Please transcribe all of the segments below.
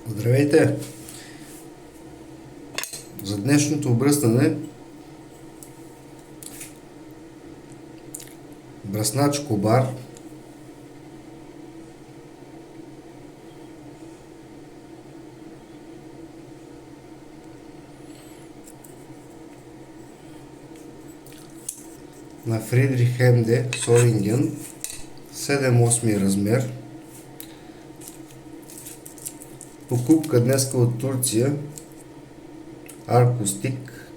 Здравейте! За днешното обръснане бръснач Кобар на Фридрих Емде Солинген 7/8 размер. Покупка днеска от Турция. Аркостик.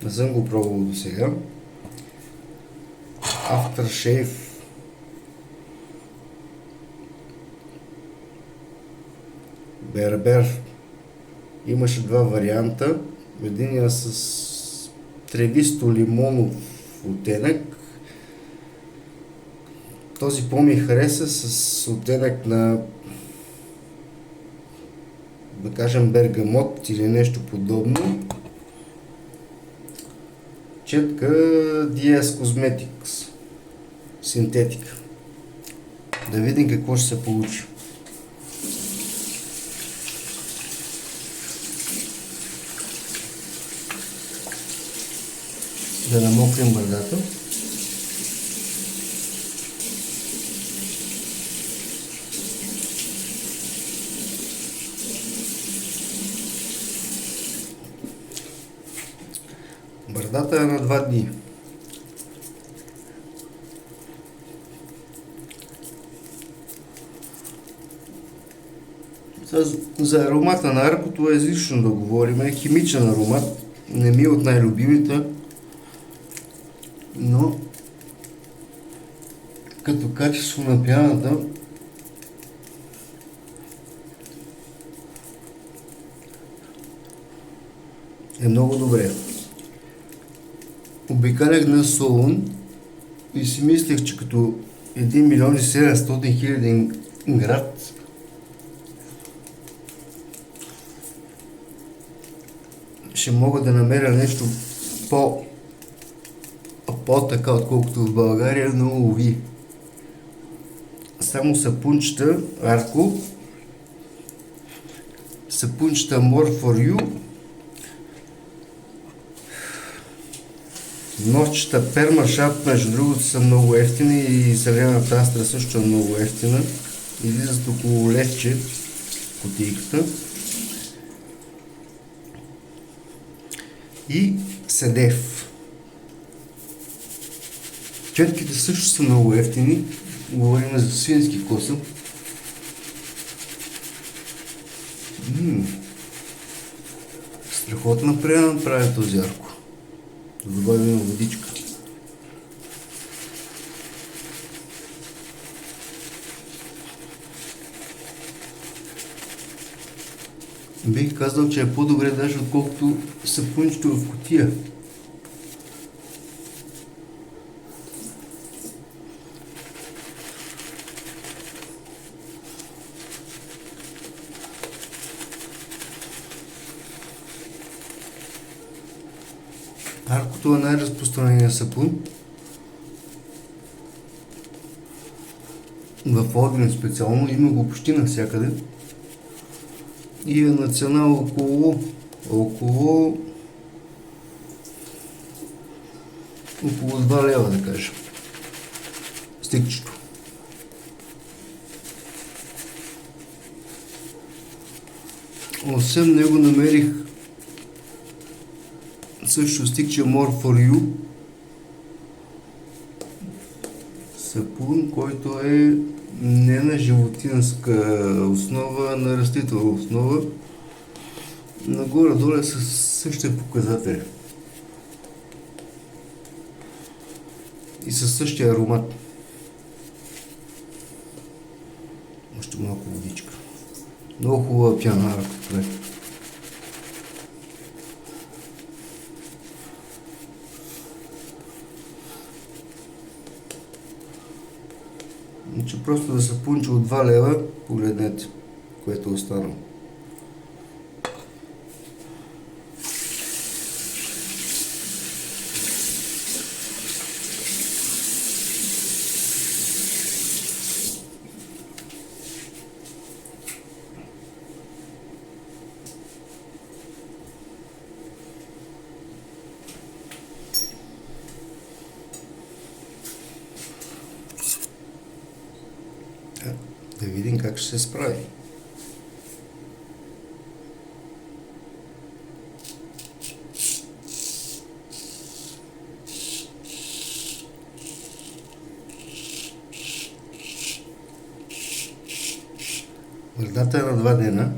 Не съм го пробвал до сега. Aftershave. Бербер. Имаше два варианта. Единия с тревисто-лимонов оттенък. Този по-ми хареса с оттенък на, да кажем, бергамот или нещо подобно. Четка DS Cosmetics синтетика. Да видим какво ще се получи. Да намокрим брадата. Брадата е на 2 дни. За аромата на аркото е излишно да говорим. Е химичен аромат. Не ми е от най-любимите. Но като качество на пяната е много добре. Обикалях на Солун и си мислех, че като 1 милион и 700 хиляди град ще мога да намеря нещо по-така, отколкото в България, но уви. Само сапунчета Арко, сапунчета More for You, нощчета Пермашап, между другото, са много ефтини, и Селената Астра също е много ефтина. Излизат около левче кутийката. И Седев. Четките също са много ефтини. Говорим за свински косъм. Страхотна приема прави този Арко. Добавим водичка. Бих казал, че е по-добре даже отколкото сапунчето в кутия. Аркото е най-разпространения сапун. В Одрин специално има го почти навсякъде. И е на цена около 2 лева, да кажем. Стикчето. Освен него намерих също стикче More for You. Сапун, който е не на животинска основа, а на растителна основа. Нагоре-долу е със същия показател. И със същия аромат. Още малко водичка. Много хубава пяна Арко. Значи просто да се пунча от 2 лева, погледнете, което е останало. видим как ще се справи. Вредата е на 2 дена.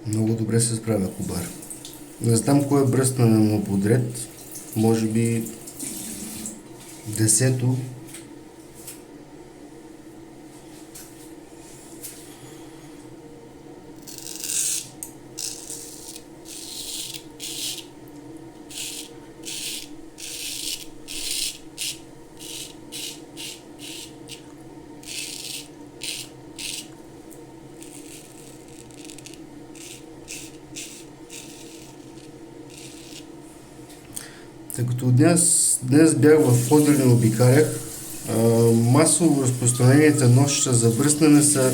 Много добре се справя Кубар. Не знам кой е бръснане му подред. Може би 10-то. Тъй като днес бях в Одрин и обикалях, масово разпространените нощчета за бръснане са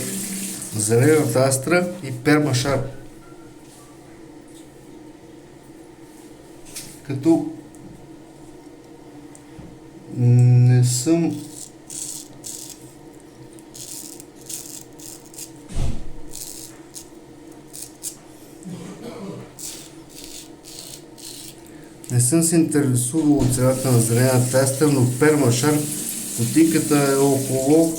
зелената астра и пермашар. Като не съм се интересувал от цената на зелената астра, но пермашар бутиката е около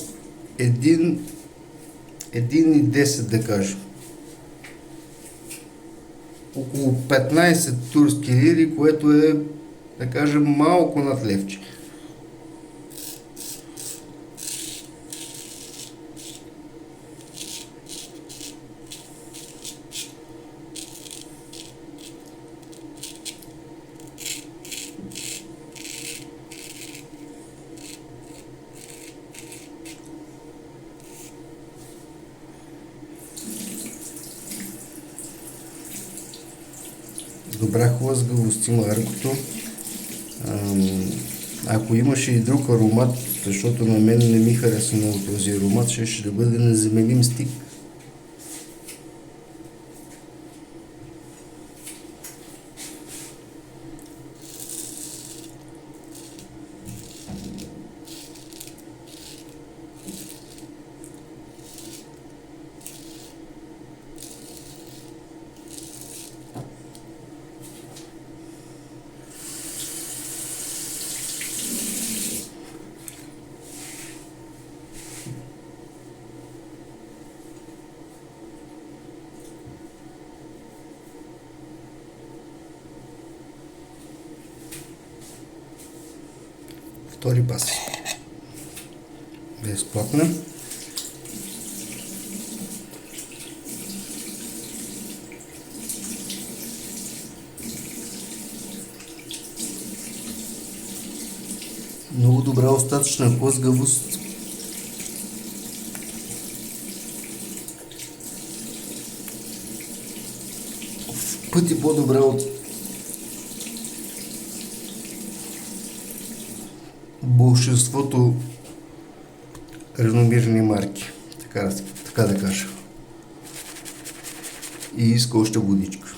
1,10 да кажем. Около 15 турски лири, което е, да кажем, малко над левче. Добра хлъзгавост има аркото. Ако имаше и друг аромат, защото на мен не ми хареса много този аромат, ще да бъде незаменим стик. Втори пас. Безплатно. Много добра остатъчна хлъзгавост. В пъти по-добре от большинството реномирани марки, така да кажа. И иска още водичка.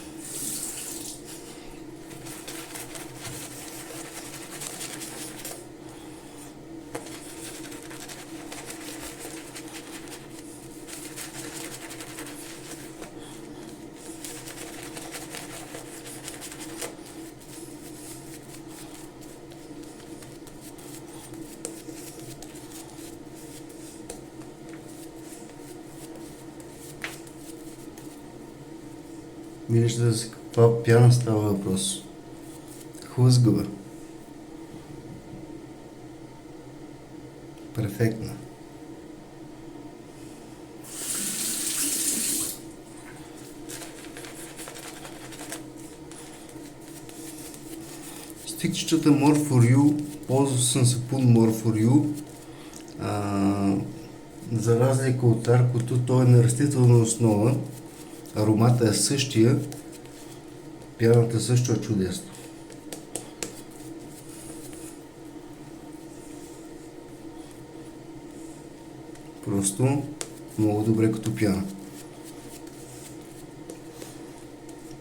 Виждате за каква пяна става въпрос. Хлъзгава. Перфектна. Стикчетата More for You, ползвал съм сапун More for You. За разлика от аркото, той е на растителна основа. Аромата е същия. Пяната също е чудесна. Просто много добре като пяна.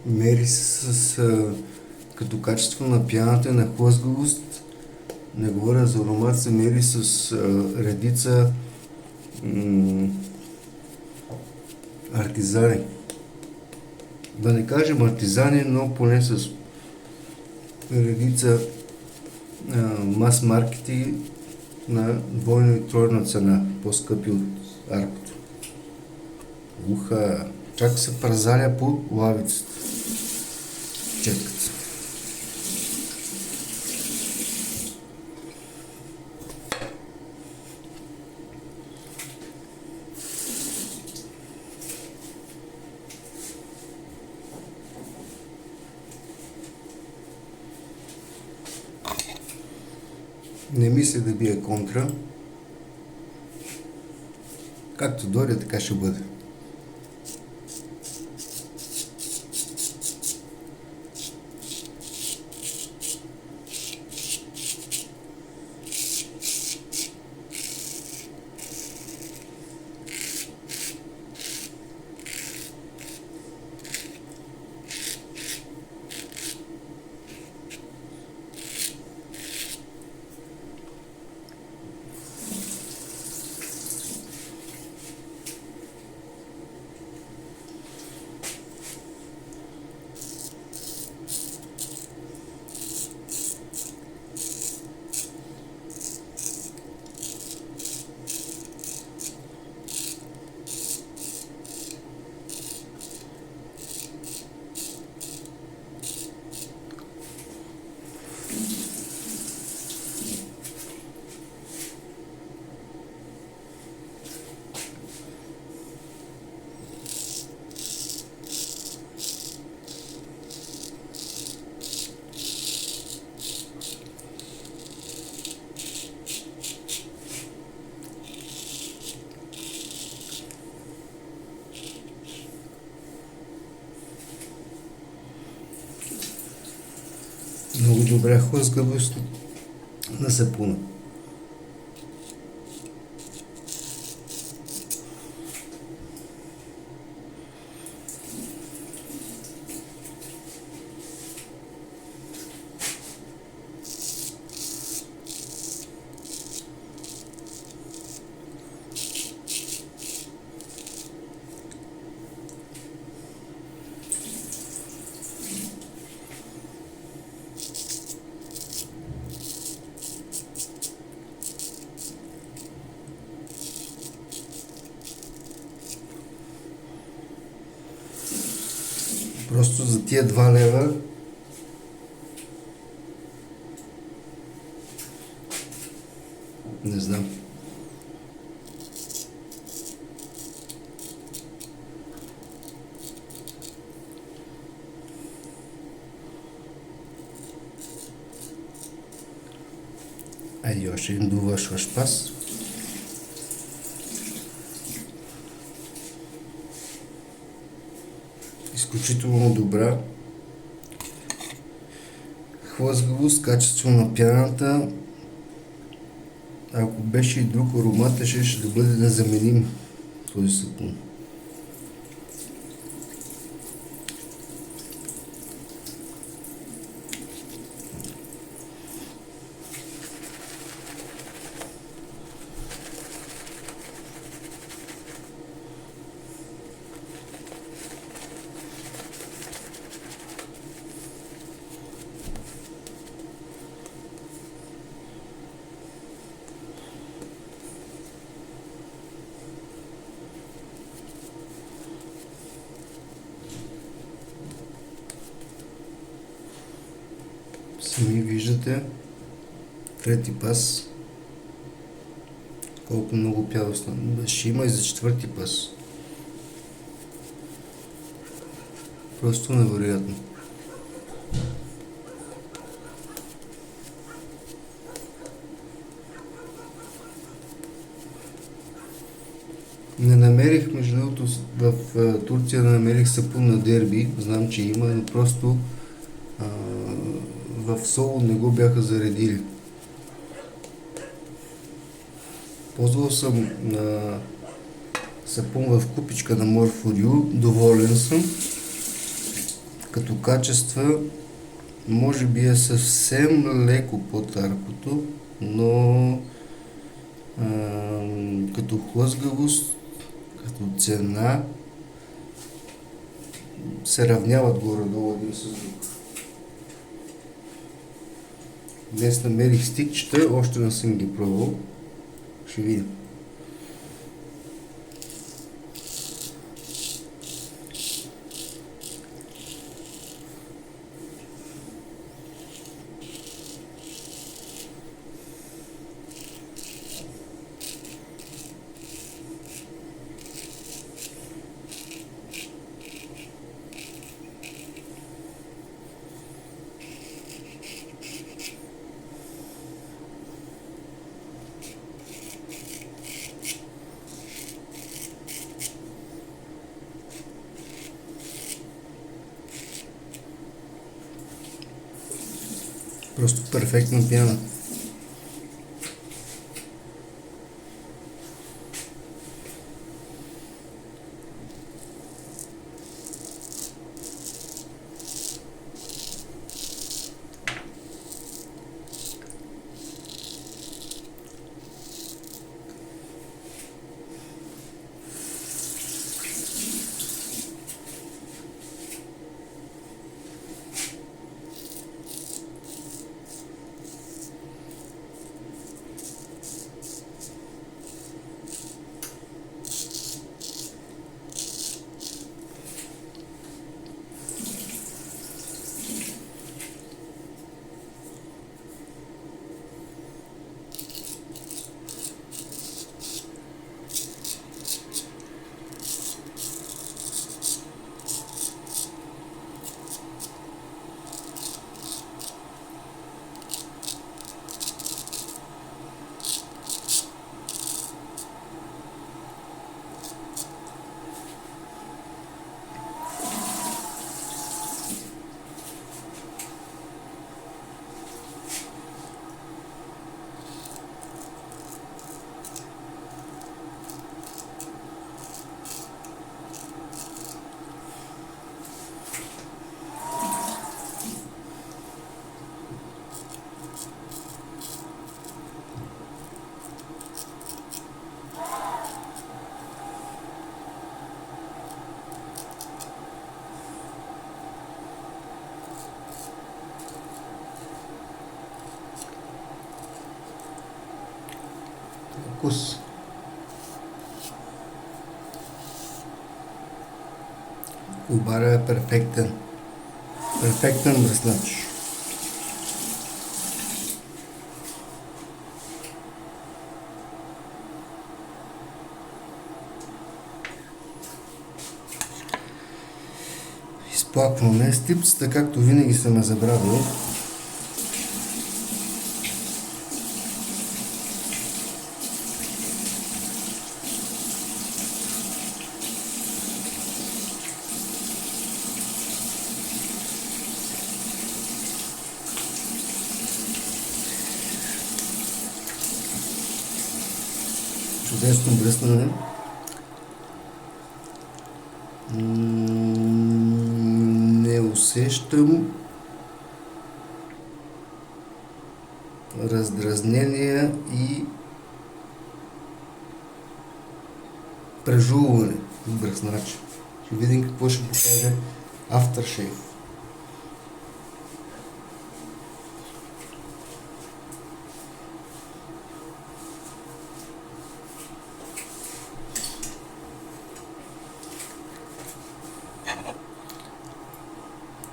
Мери се като качество на пяната и на хлъзгавост. Не говоря за аромат, се мери с редица артизани. Да не кажем артизани, но поне с редица мас-маркети на двойна и тройна цена, по-скъпи от Аркото. Уха! Чак се празаля по лавицата. Четката. Не мисля да бия контра. Както дойде, така ще бъде. Много добра хлъзгавост на сапуна. Просто за тия 2 лева не знам. Айде още един довършващ пас. Изключително добра хлъзгавост, качество на пяната. Ако беше и друг аромат, ще да бъде незаменим този сапун. Сами виждате, трети пас, колко много пядост ще има и за 4-ти пас. Просто невероятно. Не намерих, между другото, в Турция не намерих сапун на Дерби, знам, че има, но просто в Солун не го бяха заредили. Ползвал съм на Сапун в купичка на More For You. Доволен съм. Като качества, може би е съвсем леко под Аркото, но като хлъзгавост, като цена се равняват горе-долу един с друг. Днес намерих стикчета, още не съм ги пробвал. Ще видим. Просто перфектна пяна. Вкус. Обара е перфектен. Перфектен бръснач. Изплакваме стипцата, както винаги съм забравил. Чудесно бръснане. Не усещам раздразнения и прежуване в бръснача. Ще видим какво ще покаже Aftershave.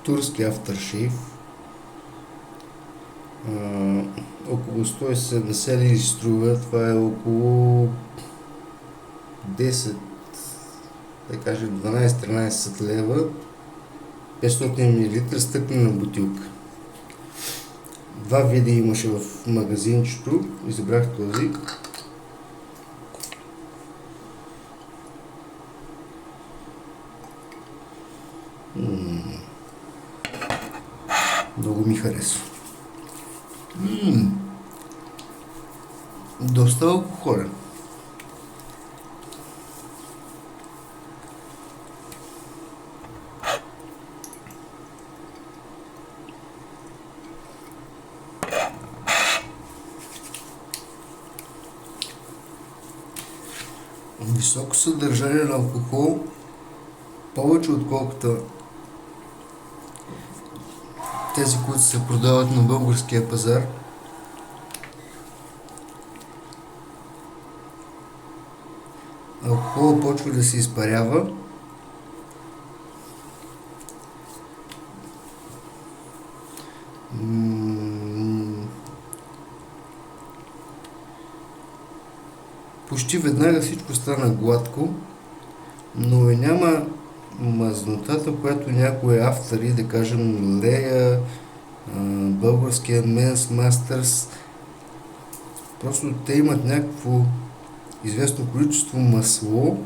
Турски Aftershave. Около 170 лири струва. Това е около 10, да кажем 12-13 лева. 500 мл стъклена бутилка. Два вида имаше в магазинчето. Избрах този. Много ми харесва. Доста алкохолен. високо съдържание на алкохол, повече отколкото тези, които се продават на българския пазар. Алкохолът почва да се изпарява. Почти веднага всичко стана гладко, но и няма мазнотата, която някои автори, да кажем Лея, българския Men's Masters, просто те имат някакво известно количество масло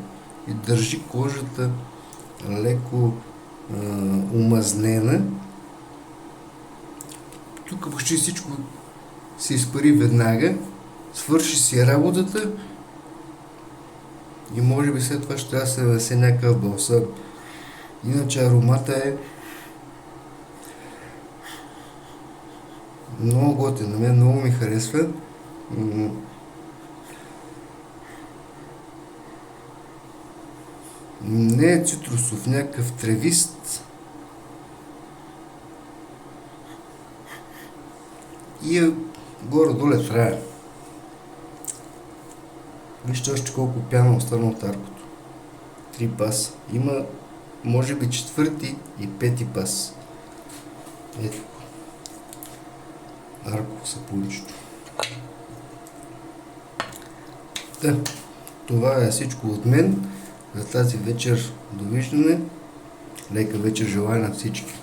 и държи кожата леко омазнена. Тук почти всичко се изпари веднага, свърши си работата и може би след това ще трябва да се нанесе някакъв балсам. Иначе аромата е много готин, на мен много ми харесва. Не е цитрусов, някакъв тревист. И е горе-долу в рая. Вижте още колко пяна остана от аркото. 3 паса. Има, може би, 4-ти и 5-ти пас. Ето. Арко сапунчето. Да, това е всичко от мен за тази вечер. Довиждане. Лека вечер желая на всички.